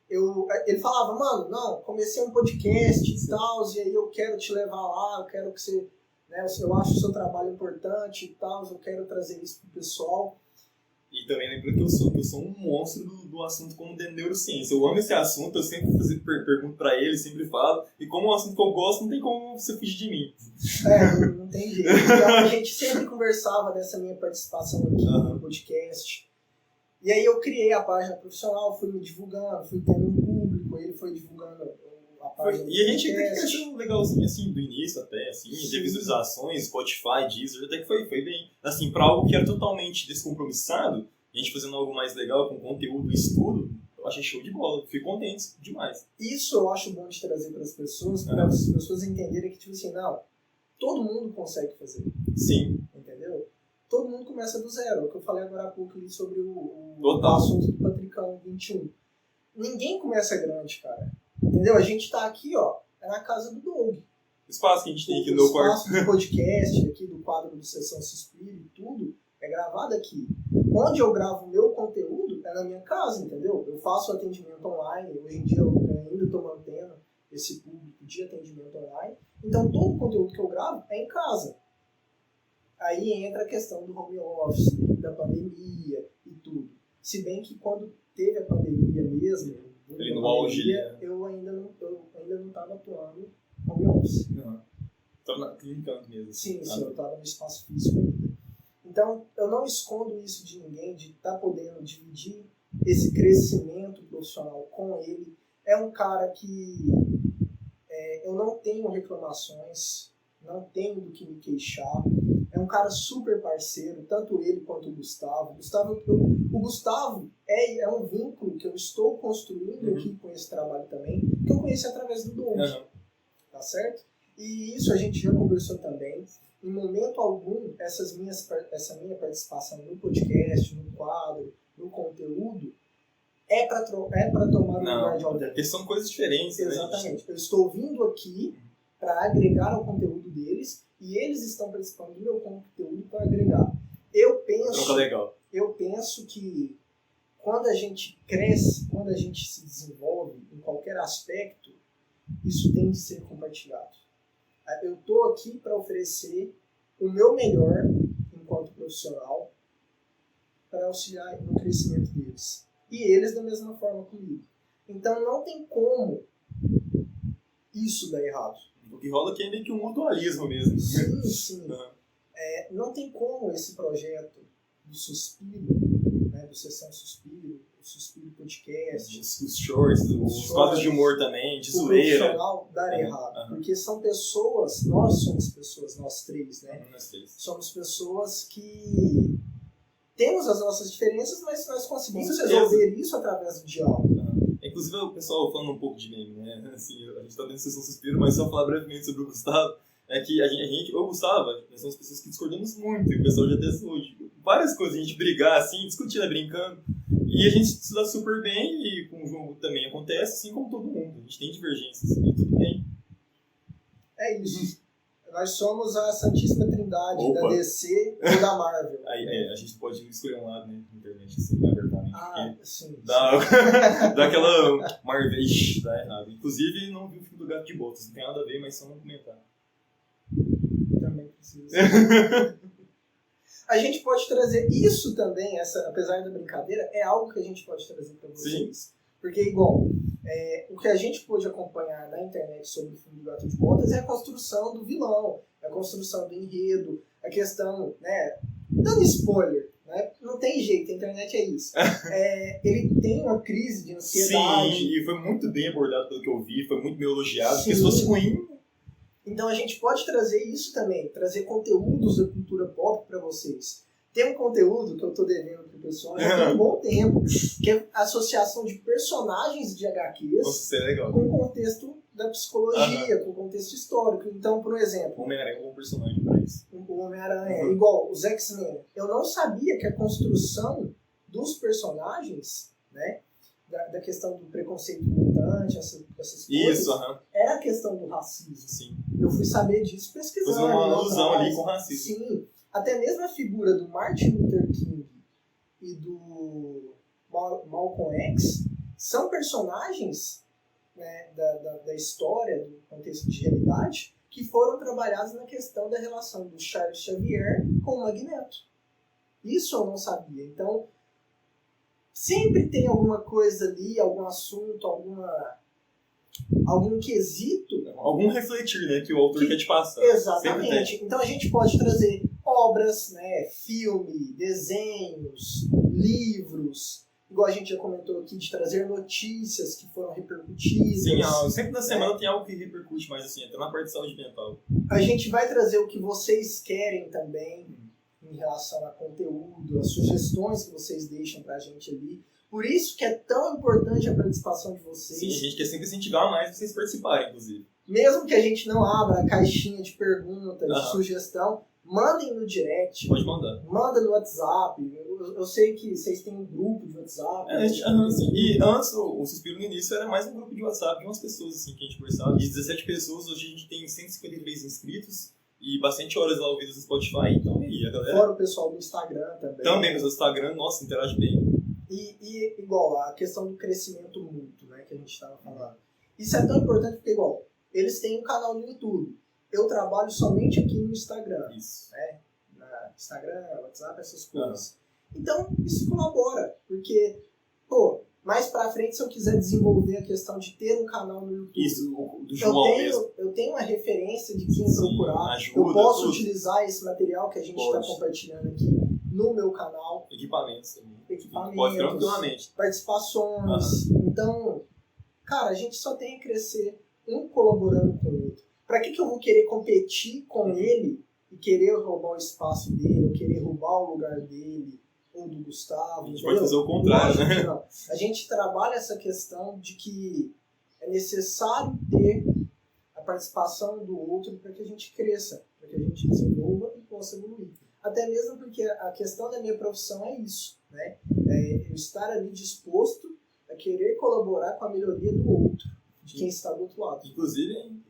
Ele falava, mano, não, comecei um podcast e tal, e aí eu quero te levar lá, eu quero que você... Né, eu acho o seu trabalho importante e tal, eu quero trazer isso pro pessoal. E também lembrando que eu sou um monstro do assunto como de neurociência. Eu amo esse assunto, eu sempre pergunto pra ele, sempre falo. E como é um assunto que eu gosto, não tem como você fugir de mim. Não tem jeito. Então a gente sempre conversava dessa minha participação aqui no podcast. E aí eu criei a página profissional, fui me divulgando, fui tendo um público, ele foi divulgando a página. E a gente até que cresceu legalzinho, assim, do início até, assim, de visualizações, Spotify, Deezer, até que foi bem. Assim, pra algo que era totalmente descompromissado, a gente fazendo algo mais legal, com conteúdo e estudo, eu achei show de bola, fui contente demais. Isso eu acho bom de trazer para as pessoas entenderem que, tipo assim, não, todo mundo consegue fazer. Sim. Entendeu? Todo mundo começa do zero. É o que eu falei agora há pouco ali sobre o assunto do Patricão 21. Ninguém começa grande, cara. Entendeu? A gente tá aqui, ó, é na casa do Doug. espaço que a gente tem aqui O no meu quarto. espaço do podcast, aqui do quadro do Sessão Suspiro e tudo, é gravado aqui. Onde eu gravo o meu conteúdo é na minha casa, entendeu? Eu faço atendimento online, hoje em dia eu ainda estou mantendo esse público de atendimento online. Então todo o conteúdo que eu gravo é em casa. Aí entra a questão do home office, da pandemia e tudo. Se bem que quando teve a pandemia mesmo, ali no auge, eu ainda não estava atuando home office. Não. Estava na clínica mesmo. Sim, eu estava no espaço físico ainda. Então, eu não escondo isso de ninguém, de estar podendo dividir esse crescimento profissional com ele. É um cara que eu não tenho reclamações, não tenho do que me queixar. É um cara super parceiro, tanto ele quanto o Gustavo. O Gustavo é um vínculo que eu estou construindo aqui com esse trabalho também, que eu conheci através do Doug, tá certo? E isso a gente já conversou também. Em momento algum, essa minha participação no podcast, no quadro, no conteúdo, é para tomar o lugar de alguém. Porque são coisas diferentes. Exatamente. Né? Eu estou vindo aqui para agregar ao conteúdo deles e eles estão participando do meu conteúdo para agregar. Eu penso que quando a gente cresce, quando a gente se desenvolve em qualquer aspecto, isso tem de ser compartilhado. Eu estou aqui para oferecer o meu melhor enquanto profissional para auxiliar no crescimento deles. E eles da mesma forma comigo. Então não tem como isso dar errado. O que rola aqui é meio que um mutualismo mesmo. Sim. Não tem como esse projeto do Suspiro, né, do Sessão Suspiro, o Suspiro Podcast, os shorts, os quadros de humor também, de zoeira. O profissional dar errado. Porque são pessoas, nós somos pessoas, nós três, né? Nós três. Somos pessoas que temos as nossas diferenças, mas nós conseguimos resolver isso através do diálogo. Inclusive, o pessoal falando um pouco de mim, né? Assim, a gente tá dentro da Sessão Suspiro, mas só falar brevemente sobre o Gustavo, é que eu e o Gustavo, nós somos pessoas que discordamos muito, e o pessoal já testou várias coisas, a gente brigar assim, discutindo, brincando, e a gente se dá super bem, e com o João também acontece, assim como todo mundo, a gente tem divergências, e tudo bem. É isso. Nós somos a Santíssima Trindade da DC ou da Marvel. Aí a gente pode escolher um lado, né, na internet, assim, abertamente. Sim. Dá aquela Marvel, dá errado. Inclusive, não vi o filme do Gato de Botas, não tem nada a ver, mas só não comentar. Também precisa. A gente pode trazer isso também, apesar da brincadeira, é algo que a gente pode trazer para vocês. Sim. Porque, igual, o que a gente pôde acompanhar na internet sobre o filme do Gato de Botas é a construção do vilão, a construção do enredo, a questão, né, dando spoiler, né, não tem jeito, a internet é isso. Ele tem uma crise de ansiedade. Sim, e foi muito bem abordado pelo que eu vi, foi muito bem elogiado, porque se fosse ruim... Então a gente pode trazer isso também, trazer conteúdos da cultura pop para vocês. Tem um conteúdo que eu tô devendo pro pessoal já tem um bom tempo, que é a associação de personagens de HQs. Nossa, isso é legal. Com o contexto da psicologia, com o contexto histórico. Então, por exemplo... O Homem-Aranha é um bom personagem para isso. O Homem-Aranha, igual os X-Men. Eu não sabia que a construção dos personagens, né, da questão do preconceito mutante, essas coisas, era a questão do racismo. Sim. Eu fui saber disso pesquisando. Fazendo uma alusão ali com racismo. Sim. Até mesmo a figura do Martin Luther King e do Malcolm X são personagens, né, da história, do contexto de realidade, que foram trabalhados na questão da relação do Charles Xavier com o Magneto. Isso eu não sabia. Então, sempre tem alguma coisa ali, algum assunto, algum quesito. Algum refletir, né, que o autor quer te passar. Exatamente. Então a gente pode trazer obras, né, filme, desenhos, livros, igual a gente já comentou aqui, de trazer notícias que foram repercutidas. Sim, sempre na semana tem algo que repercute mais, assim, até na parte de saúde mental. A gente vai trazer o que vocês querem também, em relação a conteúdo, as sugestões que vocês deixam pra gente ali. Por isso que é tão importante a participação de vocês. Sim, a gente quer sempre incentivar mais vocês participarem, inclusive. Mesmo que a gente não abra a caixinha de perguntas, de sugestão, mandem no direct. Pode mandar. Manda no WhatsApp. Eu sei que vocês têm um grupo de WhatsApp. E antes, o Suspiro no início era mais um grupo de WhatsApp de umas pessoas assim, que a gente conversava. De 17 pessoas, hoje a gente tem 153 inscritos e bastante horas lá ouvidas no Spotify. Então, aí, a galera... Fora o pessoal do Instagram também. Também, mas o Instagram, nossa, interage bem. E igual, a questão do crescimento mútuo, né, que a gente estava falando. Isso é tão importante porque, igual, eles têm um canal no YouTube. Eu trabalho somente aqui no Instagram. Isso. Né? Instagram, WhatsApp, essas coisas. Então, isso colabora. Porque, mais pra frente, se eu quiser desenvolver a questão de ter um canal no YouTube, isso, do João mesmo. Eu tenho uma referência de quem procurar. Ajuda, eu posso utilizar esse material que a gente está compartilhando aqui no meu canal. Equipamentos também. Pode tranquilamente. Participações. Então, cara, a gente só tem que crescer um colaborando com o outro. Pra que eu vou querer competir com ele e querer roubar o espaço dele, ou querer roubar o lugar dele, ou do Gustavo? A gente pode fazer o contrário, né? Não. A gente trabalha essa questão de que é necessário ter a participação do outro para que a gente cresça, para que a gente desenvolva e possa evoluir. Até mesmo porque a questão da minha profissão é isso, né? É eu estar ali disposto a querer colaborar com a melhoria do outro, de quem está do outro lado. Inclusive,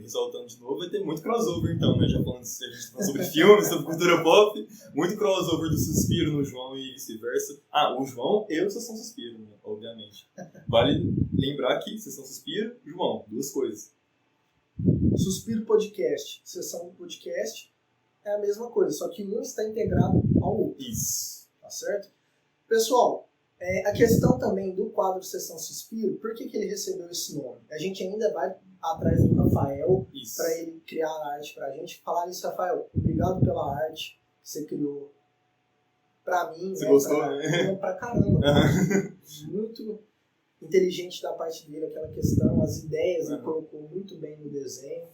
ressaltando de novo, vai ter muito crossover então, né? Já falando sobre filmes, sobre cultura pop, muito crossover do Suspiro no João e vice-versa. O João e o Sessão Suspiro, né? Obviamente. Vale lembrar que Sessão Suspiro, João, duas coisas. Suspiro Podcast, Sessão Podcast é a mesma coisa, só que um está integrado ao outro. Isso. Tá certo? Pessoal, a questão também do quadro Sessão Suspiro, por que ele recebeu esse nome? A gente ainda vai atrás do Rafael para ele criar a arte pra gente. Falar isso, Rafael, obrigado pela arte que você criou pra mim. Você gostou, né? Pra caramba. Muito inteligente da parte dele aquela questão, as ideias ele colocou muito bem no desenho.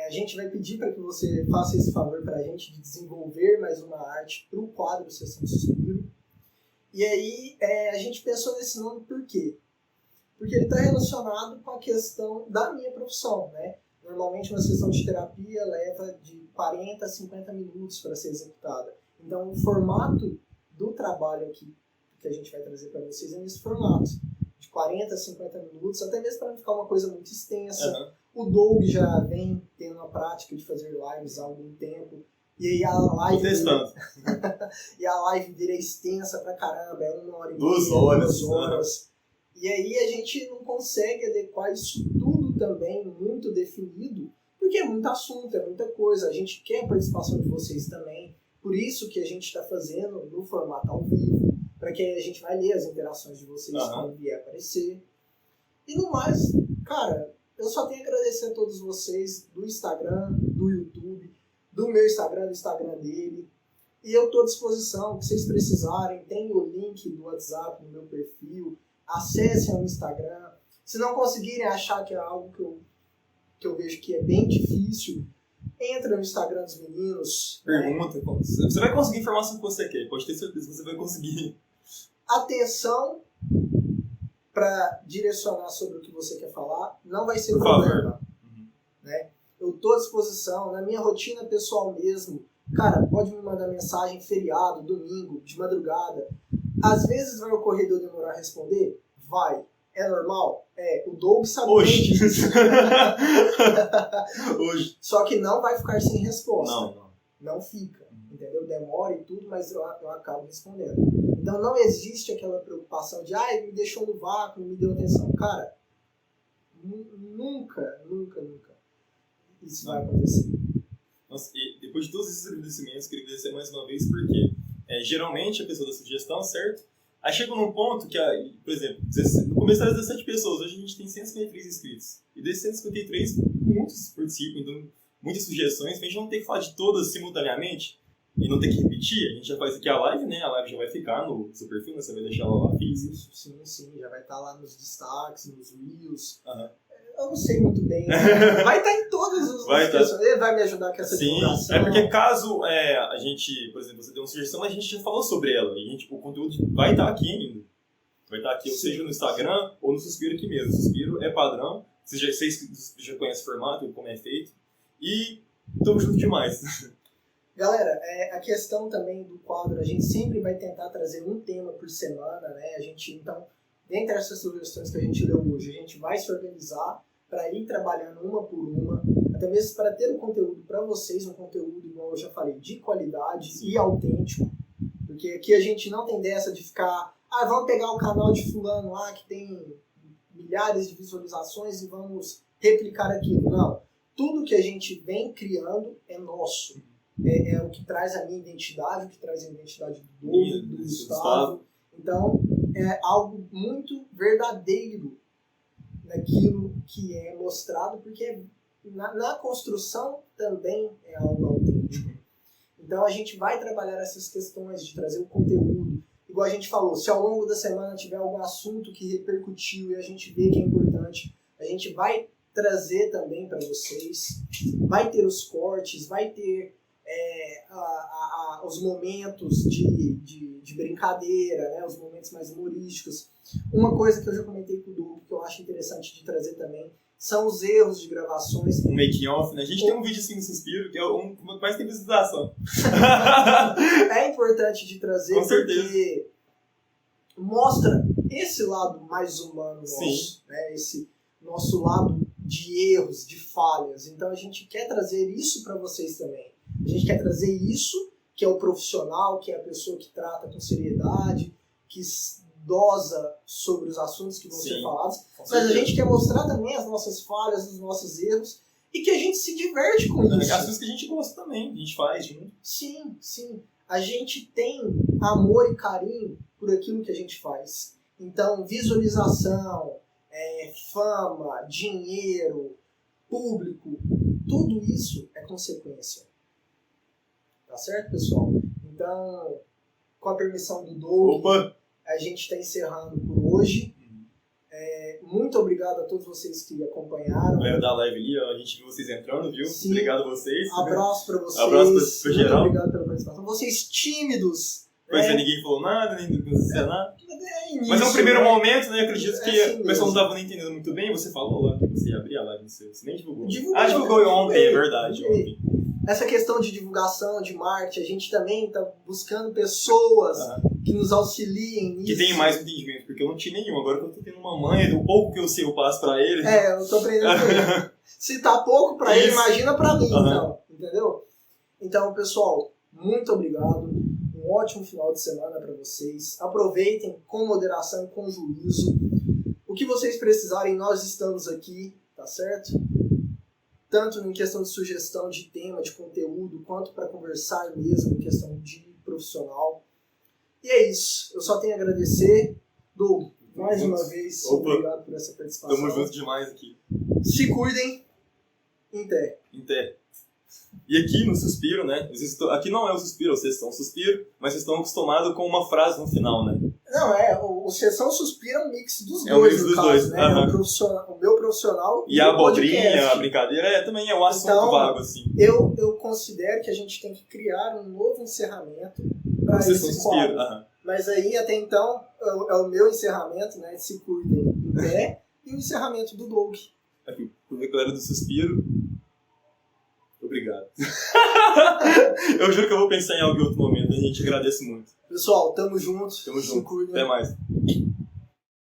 A gente vai pedir para que você faça esse favor para a gente de desenvolver mais uma arte para o quadro Sessão Suspiro. E aí a gente pensou nesse nome por quê? Porque ele está relacionado com a questão da minha profissão, né? Normalmente uma sessão de terapia leva de 40 a 50 minutos para ser executada. Então o formato do trabalho aqui que a gente vai trazer para vocês é nesse formato, de 40 a 50 minutos, até mesmo para não ficar uma coisa muito extensa. O Doug já vem tendo a prática de fazer lives há algum tempo. E aí a live e a live dele é extensa pra caramba, é 1 hora e meia, 2 horas. E aí a gente não consegue adequar isso tudo também muito definido, porque é muito assunto, é muita coisa. A gente quer a participação de vocês também. Por isso que a gente está fazendo no formato ao vivo, para que a gente vai ler as interações de vocês quando vier aparecer. E no mais, cara, eu só tenho a agradecer a todos vocês do Instagram, do YouTube, do meu Instagram, do Instagram dele. E eu estou à disposição, que vocês precisarem. Tem o link do WhatsApp no meu perfil. Acessem o Instagram. Se não conseguirem achar que é algo que eu vejo que é bem difícil, entra no Instagram dos meninos. Pergunta. Você vai conseguir a informação que você quer. Pode ter certeza que você vai conseguir. Atenção para direcionar sobre o que você quer falar, não vai ser por problema. Favor. Né? Eu estou à disposição, na minha rotina pessoal mesmo. Cara, pode me mandar mensagem feriado, domingo, de madrugada. Às vezes vai ocorrer de eu demorar a responder? Vai. É normal? O Doug sabe Hoje. Hoje. Só que não vai ficar sem resposta. Não fica. Entendeu? Demora e tudo, mas eu acabo respondendo. Então não existe aquela preocupação de me deixou no vácuo, não me deu atenção. Cara, nunca isso vai acontecer. Nossa, e depois de todos esses agradecimentos, queria agradecer mais uma vez porque geralmente a pessoa da sugestão, certo? Aí chega num ponto que, por exemplo, no começo eram 17 pessoas, hoje a gente tem 153 inscritos. E desses 153, muitos participam, então muitas sugestões, a gente não tem que falar de todas simultaneamente e não ter que repetir. A gente já faz aqui a live, né? A live já vai ficar no seu perfil, né? Você vai deixar ela lá fixa. Sim, já vai estar lá nos destaques, nos reels. Eu não sei muito bem. Vai estar em todas as notificações. Ele vai me ajudar com essa divulgação. Sim, porque caso a gente, por exemplo, você deu uma sugestão, a gente já falou sobre ela. E o conteúdo vai estar aqui ainda. Vai estar aqui, ou seja, no Instagram ou no Suspiro aqui mesmo. O Suspiro é padrão. Vocês já conhecem o formato, como é feito. E estamos juntos demais. Galera, a questão também do quadro, a gente sempre vai tentar trazer um tema por semana, né? A gente, então, dentre essas sugestões que a gente leu hoje, a gente vai se organizar para ir trabalhando uma por uma, até mesmo para ter um conteúdo para vocês, um conteúdo, igual eu já falei, de qualidade e autêntico, porque aqui a gente não tem dessa de ficar, vamos pegar o canal de fulano lá que tem milhares de visualizações e vamos replicar aquilo. Não, tudo que a gente vem criando é nosso. É o que traz a minha identidade, o que traz a identidade do Doug, do Gustavo. Então, é algo muito verdadeiro naquilo que é mostrado, porque na construção também é algo autêntico. Então, a gente vai trabalhar essas questões de trazer o conteúdo. Igual a gente falou, se ao longo da semana tiver algum assunto que repercutiu e a gente vê que é importante, a gente vai trazer também para vocês. Vai ter os cortes, vai ter os momentos de brincadeira, né? Os momentos mais humorísticos. Uma coisa que eu já comentei com o Doug, que eu acho interessante de trazer também, são os erros de gravações. Um making-off, né? A gente tem um vídeo assim no Suspiro, que é o que mais tem visualização. É importante de trazer, com certeza, porque mostra esse lado mais humano nosso, sim, né? Esse nosso lado de erros, de falhas. Então a gente quer trazer isso para vocês também. A gente quer trazer isso, que é o profissional, que é a pessoa que trata com seriedade, que dosa sobre os assuntos que vão ser falados. Mas a gente quer mostrar também as nossas falhas, os nossos erros, e que a gente se diverte com isso. As coisas que a gente gosta também, a gente faz junto. Sim, sim. A gente tem amor e carinho por aquilo que a gente faz. Então, visualização, fama, dinheiro, público, tudo isso é consequência. Tá certo, pessoal? Então, com a permissão do Doug, a gente está encerrando por hoje. Muito obrigado a todos vocês que acompanharam. Galera da live ali, a gente viu vocês entrando, viu? Sim. Obrigado a vocês. Abraço para vocês. Abraço pra geral. Muito obrigado pela participação. Vocês tímidos. Pois ninguém falou nada, nem disse nada. Início, mas é um primeiro momento, né? Acredito que assim o pessoal não estava nem entendendo muito bem. Você falou lá que você ia abrir a live no seu. Você nem divulgou. Divulguei ontem, é verdade. Ontem. Essa questão de divulgação, de marketing, a gente também está buscando pessoas que nos auxiliem nisso. Que tenham mais entendimento, porque eu não tinha nenhum. Agora que eu tô tendo uma manha do pouco que eu sei, eu passo pra ele. Eu tô aprendendo com ele. Se tá pouco pra ele, imagina pra mim, então. Entendeu? Então, pessoal, muito obrigado. Um ótimo final de semana pra vocês. Aproveitem com moderação e com juízo. O que vocês precisarem, nós estamos aqui, tá certo? Tanto em questão de sugestão de tema, de conteúdo, quanto para conversar mesmo em questão de profissional. E é isso. Eu só tenho a agradecer. Doug, mais uma vez, obrigado por essa participação. Tamo junto demais aqui. Se cuidem. Em té. E aqui no Suspiro, né? Aqui não é o Suspiro, vocês estão Suspiro, mas vocês estão acostumados com uma frase no final, né? Não, o Sessão Suspiro é um mix dos dois, um mix dos caso, dois. Né? O meu profissional e a abobrinha, a brincadeira, também é um assunto então, vago, assim. Eu considero que a gente tem que criar um novo encerramento para esse quadro. Mas aí, até então, é o meu encerramento, né? Se cuidem em pé, e o encerramento do Doug. Aqui, por galera do Suspiro, obrigado. Eu juro que eu vou pensar em algo em outro momento, a gente agradece muito. Pessoal, tamo junto. Se cuidem. Até mais.